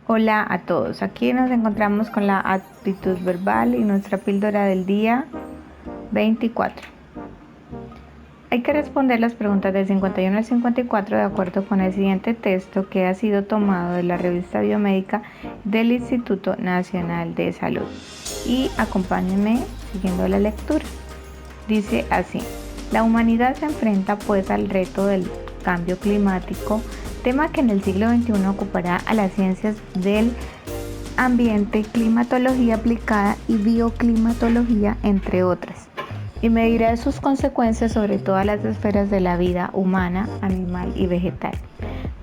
Hola a todos, aquí nos encontramos con la actitud verbal y nuestra píldora del día 24. Hay que responder las preguntas del 51 al 54 de acuerdo con el siguiente texto que ha sido tomado de la revista biomédica del Instituto Nacional de Salud. Y acompáñenme siguiendo la lectura. Dice así: la humanidad se enfrenta pues al reto del cambio climático, tema que en el siglo XXI ocupará a las ciencias del ambiente, climatología aplicada y bioclimatología, entre otras, y medirá sus consecuencias sobre todas las esferas de la vida humana, animal y vegetal.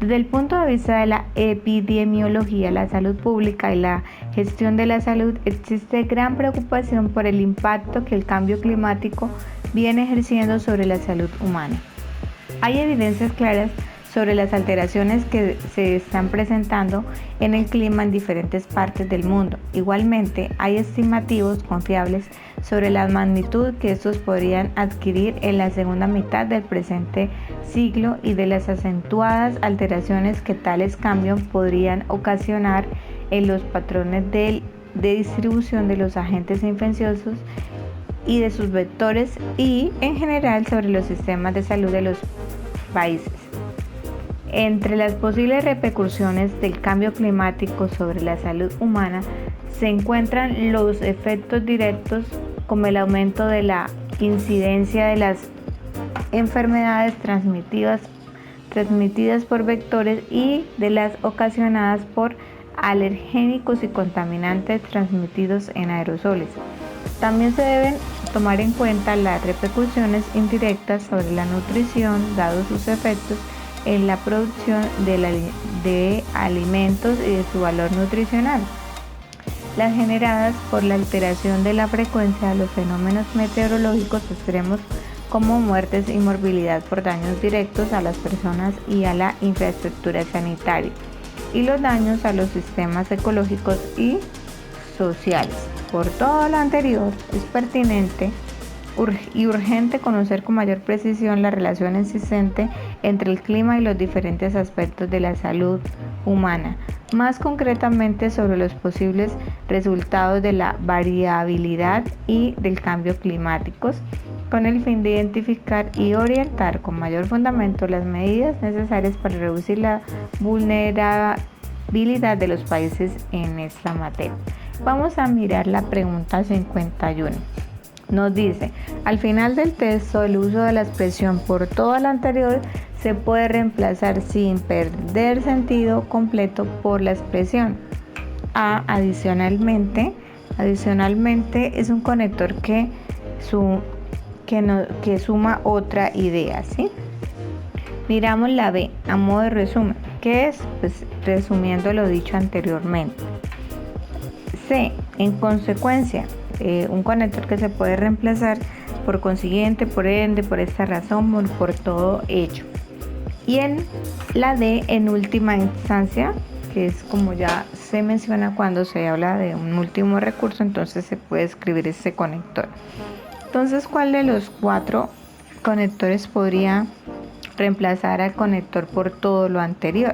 Desde el punto de vista de la epidemiología, la salud pública y la gestión de la salud, existe gran preocupación por el impacto que el cambio climático viene ejerciendo sobre la salud humana. Hay evidencias claras sobre las alteraciones que se están presentando en el clima en diferentes partes del mundo. Igualmente, hay estimativos confiables sobre la magnitud que estos podrían adquirir en la segunda mitad del presente siglo y de las acentuadas alteraciones que tales cambios podrían ocasionar en los patrones de distribución de los agentes infecciosos y de sus vectores y, en general, sobre los sistemas de salud de los países. Entre las posibles repercusiones del cambio climático sobre la salud humana se encuentran los efectos directos como el aumento de la incidencia de las enfermedades transmitidas por vectores y de las ocasionadas por alergénicos y contaminantes transmitidos en aerosoles. También se deben tomar en cuenta las repercusiones indirectas sobre la nutrición, dados sus efectos en la producción de alimentos y de su valor nutricional, las generadas por la alteración de la frecuencia de los fenómenos meteorológicos extremos como muertes y morbilidad por daños directos a las personas y a la infraestructura sanitaria, y los daños a los sistemas ecológicos y sociales. Por todo lo anterior, es pertinente y urgente conocer con mayor precisión la relación existente entre el clima y los diferentes aspectos de la salud humana, más concretamente sobre los posibles resultados de la variabilidad y del cambio climáticos, con el fin de identificar y orientar con mayor fundamento las medidas necesarias para reducir la vulnerabilidad de los países en esta materia. Vamos a mirar la pregunta 51. Nos dice: al final del texto, el uso de la expresión por todo lo anterior se puede reemplazar sin perder sentido completo por la expresión A. Adicionalmente es un conector que suma otra idea, ¿sí? Miramos la B, a modo de resumen. ¿Qué es? Pues resumiendo lo dicho anteriormente. C, en consecuencia, un conector que se puede reemplazar por consiguiente, por ende, por esta razón, por todo ello. Y en la D, en última instancia, que es como ya se menciona cuando se habla de un último recurso, entonces se puede escribir este conector. Entonces, ¿cuál de los cuatro conectores podría reemplazar al conector por todo lo anterior?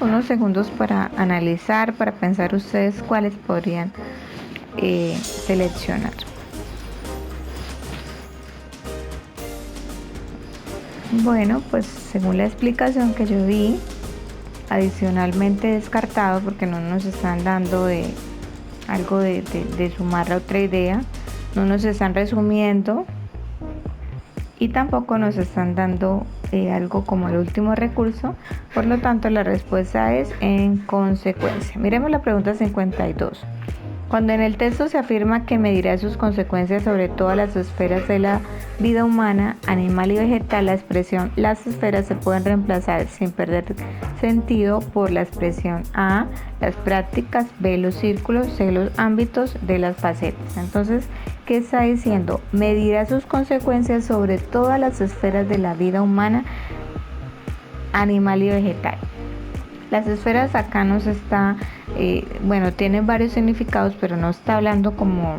Unos segundos para analizar, para pensar ustedes cuáles podrían seleccionar. Bueno, pues según la explicación que yo di, adicionalmente descartado porque no nos están dando algo de sumar a otra idea, no nos están resumiendo y tampoco nos están dando algo como el último recurso. Por lo tanto, la respuesta es en consecuencia. Miremos la pregunta 52. Cuando en el texto se afirma que medirá sus consecuencias sobre todas las esferas de la vida humana, animal y vegetal, la expresión las esferas se pueden reemplazar sin perder sentido por la expresión A, las prácticas, B, los círculos, C, los ámbitos de las facetas. Entonces, ¿qué está diciendo? Medirá sus consecuencias sobre todas las esferas de la vida humana, animal y vegetal. Las esferas acá nos está, tienen varios significados, pero no está hablando como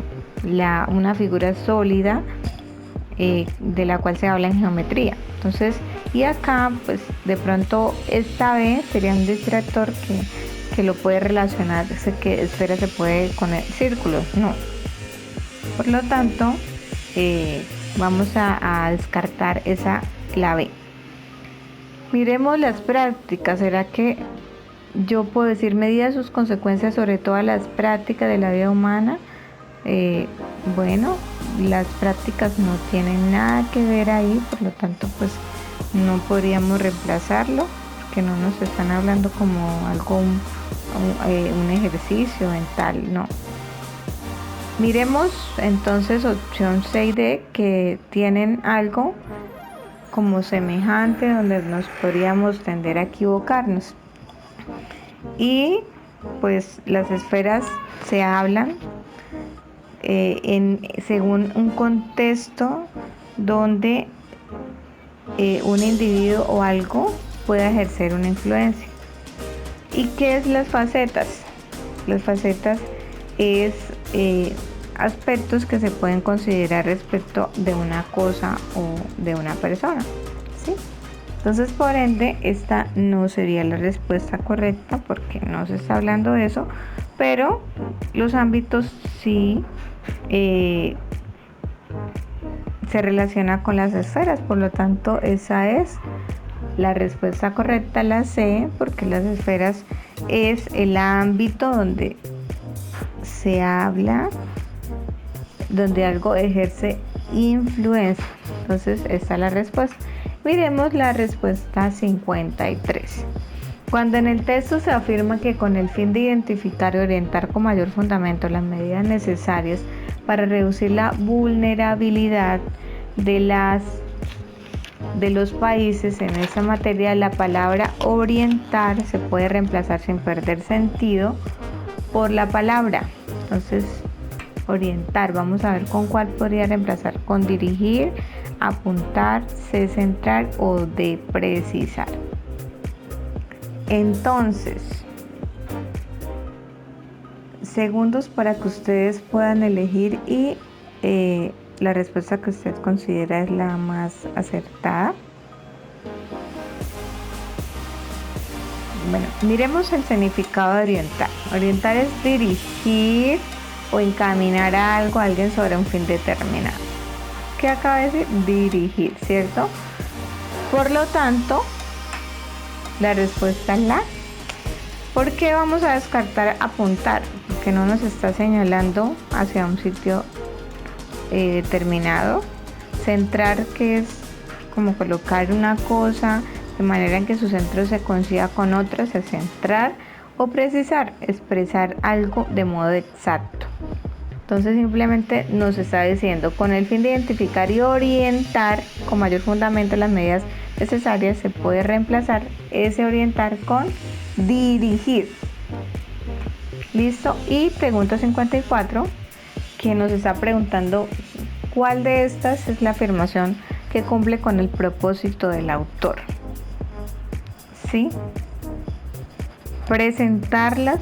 una figura sólida de la cual se habla en geometría. Entonces, Y acá pues de pronto esta B sería un distractor que lo puede relacionar, sé que esfera se puede con círculos, no. Por lo tanto, vamos a descartar esa clave. Miremos las prácticas. ¿Será que yo puedo decir medida sus consecuencias sobre todas las prácticas de la vida humana? Bueno, las prácticas no tienen nada que ver ahí, por lo tanto, pues no podríamos reemplazarlo, porque no nos están hablando como algo, un ejercicio mental, no. Miremos entonces opción 6D, que tienen algo como semejante donde nos podríamos tender a equivocarnos. Y pues las esferas se hablan según un contexto donde un individuo o algo pueda ejercer una influencia. ¿Y qué es las facetas? Las facetas es aspectos que se pueden considerar respecto de una cosa o de una persona, ¿sí? Entonces, por ende, esta no sería la respuesta correcta porque no se está hablando de eso, pero los ámbitos sí se relaciona con las esferas, por lo tanto, esa es la respuesta correcta, la C, porque las esferas es el ámbito donde se habla, donde algo ejerce influencia. Entonces, esta es la respuesta. Miremos la respuesta 53. Cuando en el texto se afirma que con el fin de identificar y orientar con mayor fundamento las medidas necesarias para reducir la vulnerabilidad de los países en esa materia, la palabra orientar se puede reemplazar sin perder sentido por la palabra. Entonces, orientar, vamos a ver con cuál podría reemplazar: con dirigir, apuntar, centrar o de precisar. Entonces, segundos para que ustedes puedan elegir y la respuesta que usted considera es la más acertada. Bueno, miremos el significado de orientar. Orientar es dirigir o encaminar a algo, a alguien sobre un fin determinado. ¿Qué acaba de decir? Dirigir, ¿cierto? Por lo tanto, la respuesta es la. ¿Por qué vamos a descartar apuntar? Porque no nos está señalando hacia un sitio determinado. Centrar, que es como colocar una cosa de manera en que su centro se coincida con otra, es centrar. O precisar, expresar algo de modo exacto. Entonces simplemente nos está diciendo, con el fin de identificar y orientar con mayor fundamento las medidas necesarias, se puede reemplazar ese orientar con dirigir. Listo. Y pregunta 54, que nos está preguntando cuál de estas es la afirmación que cumple con el propósito del autor. ¿Sí? Presentar las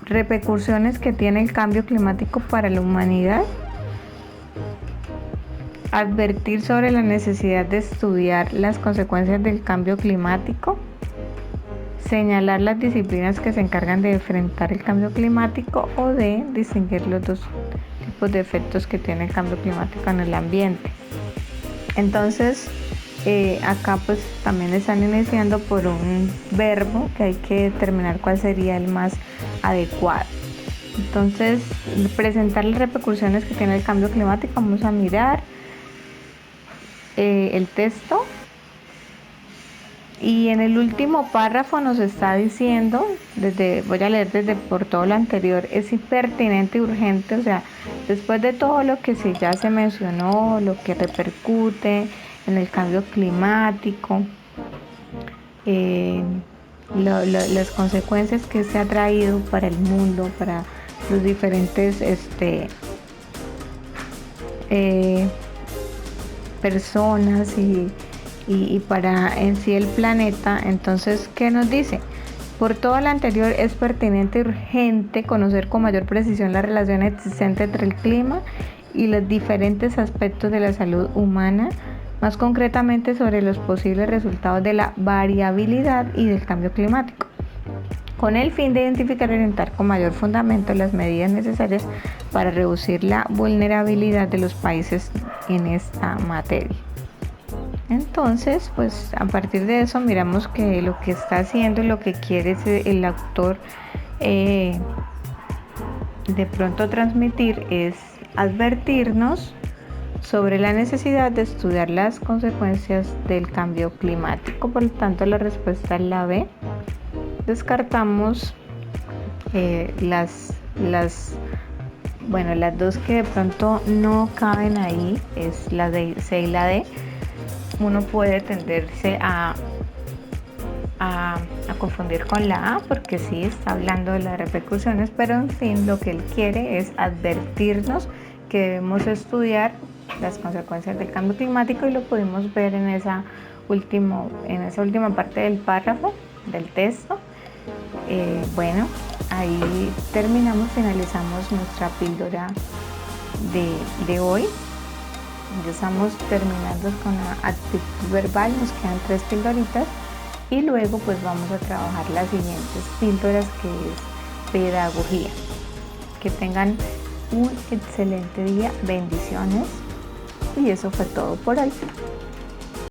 repercusiones que tiene el cambio climático para la humanidad, advertir sobre la necesidad de estudiar las consecuencias del cambio climático, señalar las disciplinas que se encargan de enfrentar el cambio climático o de distinguir los dos tipos de efectos que tiene el cambio climático en el ambiente. Entonces, acá pues también están iniciando por un verbo que hay que determinar cuál sería el más adecuado. Entonces, presentar las repercusiones que tiene el cambio climático. Vamos a mirar el texto y en el último párrafo nos está diciendo, voy a leer desde por todo lo anterior, es pertinente y urgente, o sea, después de todo lo que ya se mencionó, lo que repercute en el cambio climático, las consecuencias que se ha traído para el mundo, para los diferentes personas y para en sí el planeta. Entonces, ¿qué nos dice? Por todo lo anterior, es pertinente y urgente conocer con mayor precisión la relación existente entre el clima y los diferentes aspectos de la salud humana, más concretamente sobre los posibles resultados de la variabilidad y del cambio climático, con el fin de identificar y orientar con mayor fundamento las medidas necesarias para reducir la vulnerabilidad de los países en esta materia. Entonces, pues a partir de eso miramos que lo que está haciendo y lo que quiere el autor de pronto transmitir es advertirnos sobre la necesidad de estudiar las consecuencias del cambio climático. Por lo tanto, la respuesta es la B. Descartamos las dos que de pronto no caben ahí, es la C y la D. Uno puede tenderse a confundir con la A porque sí está hablando de las repercusiones, pero en fin lo que él quiere es advertirnos que debemos estudiar las consecuencias del cambio climático, y lo pudimos ver en esa última parte del párrafo del texto. Bueno, ahí finalizamos nuestra píldora de hoy. Ya estamos terminando con la actitud verbal, nos quedan 3 píldoritas y luego pues vamos a trabajar las siguientes píldoras, que es pedagogía. Que tengan un excelente día, bendiciones, y eso fue todo por hoy.